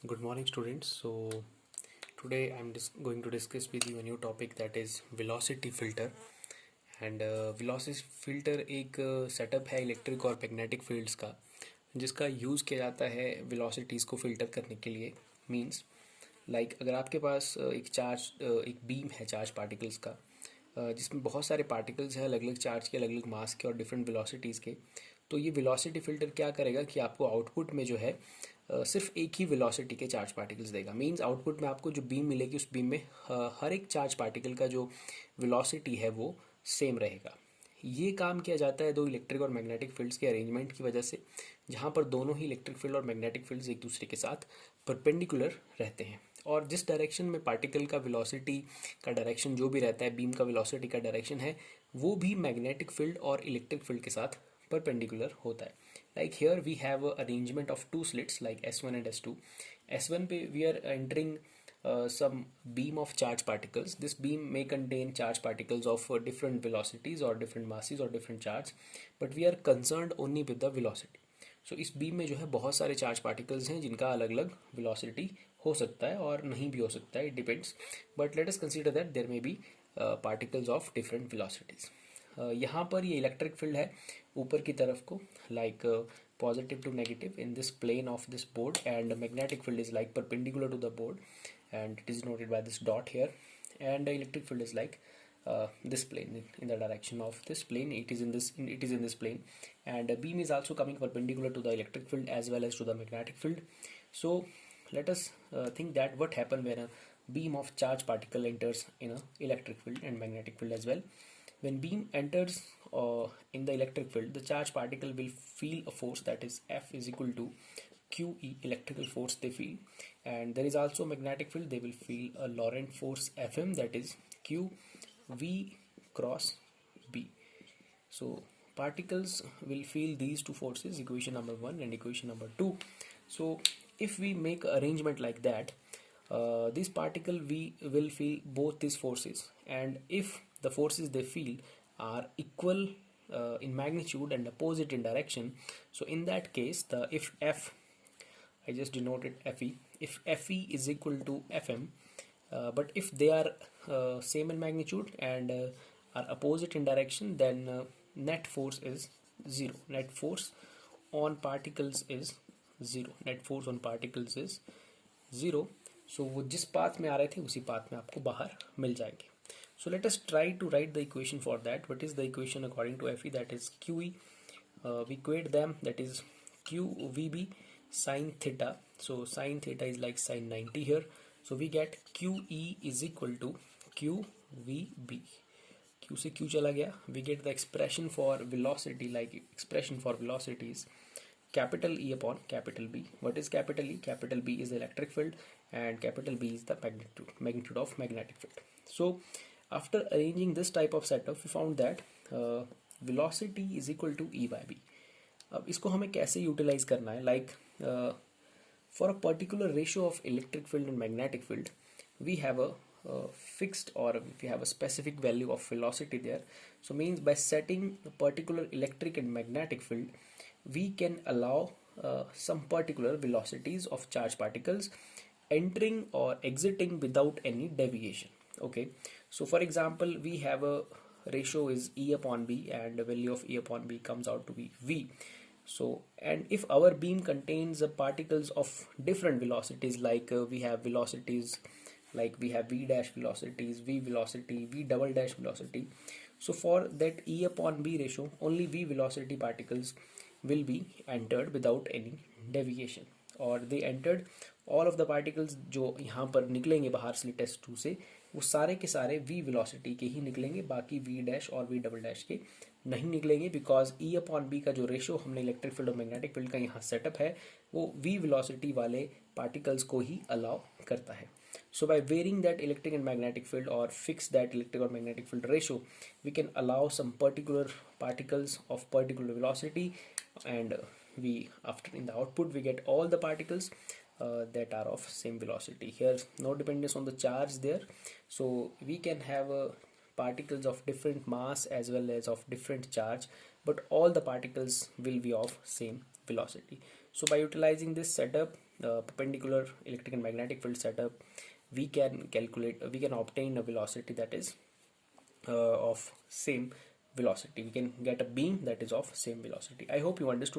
Good morning, students. So today I'm just going to discuss with you a new topic, that is velocity filter. And velocity filter एक setup है electric और magnetic fields का, जिसका use किया जाता है velocities को filter करने के लिए। मींस अगर आपके पास एक बीम है चार्ज पार्टिकल्स का, जिसमें बहुत सारे पार्टिकल्स हैं अलग अलग चार्ज के, अलग अलग मास के और डिफरेंट वेलोसिटीज़ के। तो ये वेलोसिटी फ़िल्टर क्या करेगा कि आपको आउटपुट में जो है सिर्फ एक ही वेलोसिटी के चार्ज पार्टिकल्स देगा। मींस आउटपुट में आपको जो बीम मिलेगी उस बीम में हर एक चार्ज पार्टिकल का जो वेलोसिटी है वो सेम रहेगा। ये काम किया जाता है दो इलेक्ट्रिक और मैग्नेटिक फील्ड्स के अरेंजमेंट की वजह से, जहाँ पर दोनों ही इलेक्ट्रिक फील्ड और मैग्नेटिक फील्ड्स एक दूसरे के साथ परपेंडिकुलर रहते हैं। और जिस डायरेक्शन में पार्टिकल का वेलोसिटी का डायरेक्शन जो भी रहता है, बीम का वेलोसिटी का डायरेक्शन है, वो भी मैग्नेटिक फील्ड और इलेक्ट्रिक फील्ड के साथ परपेंडिकुलर होता है। Like here we have a arrangement of two slits like S1 and S2. S1 पे we are entering some beam of charge particles. This beam may contain charge particles of different velocities or different masses or different charge, but we are concerned only with the velocity. So इस beam में जो है बहुत सारे charge particles हैं जिनका अलग अलग वेलोसिटी हो सकता है और नहीं भी हो सकता है, it depends. But let us consider that there may be particles of different velocities. यहाँ पर ये इलेक्ट्रिक फील्ड है ऊपर की तरफ को, like positive to negative in this plane of this board, and magnetic field is like perpendicular to the board and it is denoted by this dot here, and the electric field is like this plane, in the direction of this plane. It is in this plane, and a beam is also coming perpendicular to the electric field as well as to the magnetic field. So let us think that what happen when a beam of charge particle enters in a electric field and magnetic field as well. When beam enters in the electric field, the charge particle will feel a force, that is F is equal to QE, electrical force they feel. And there is also magnetic field, they will feel a Lorentz force FM, that is QV cross B. So particles will feel these two forces, equation number 1 and equation number 2. So if we make arrangement like that, this particle we will feel both these forces, and if the forces they feel are equal in magnitude and opposite in direction, so in that case if F, I just denoted Fe, if Fe is equal to Fm, but if they are same in magnitude and are opposite in direction, then net force is zero. Net force on particles is zero. Net force on particles is zero. So वो जिस path में आ रहे थे उसी path में आपको बाहर मिल जाएंगे. So let us try to write the equation for that. What is the equation according to Fe? That is QE. We equate them, that is QVB sin theta. So sin theta is like sin 90 here. So we get QE is equal to QVB. Q से Q चला गया. We get the expression for velocity, like expression for velocity is capital E upon capital B. What is capital E? Capital B is the electric field and capital B is the magnitude of magnetic field. So after arranging this type of setup, we found that velocity is equal to E by B. अब इसको हमें कैसे utilize करना है? Like for a particular ratio of electric field and magnetic field, we have a fixed, or we have a specific value of velocity there. So means by setting a particular electric and magnetic field, we can allow some particular velocities of charge particles entering or exiting without any deviation. Okay, so for example, we have a ratio is E upon B, and the value of E upon B comes out to be V. So, and if our beam contains particles of different velocities, like we have velocities, like we have V dash velocities, V velocity, V double dash velocity. So for that E upon B ratio, only V velocity particles will be entered without any deviation, or they entered all of the particles जो यहाँ पर निकलेंगे बाहर slit S2 से, वो सारे के सारे V वेलोसिटी के ही निकलेंगे, बाकी V डैश और V डबल डैश के नहीं निकलेंगे, बिकॉज E अपॉन B का जो रेशो हमने इलेक्ट्रिक फील्ड और मैग्नेटिक फील्ड का यहाँ सेटअप है वो V वेलोसिटी वाले पार्टिकल्स को ही अलाउ करता है. So by varying that electric and magnetic field, or fix that electric or magnetic field ratio, we can allow some particular particles of particular velocity, and we after in the output we get all the particles that are of same velocity. Here no dependence on the charge there, so we can have particles of different mass as well as of different charge, but all the particles will be of same velocity. So by utilizing this setup, perpendicular electric and magnetic field setup, we can obtain a velocity that is of same velocity. We can get a beam that is of same velocity. I hope you understood.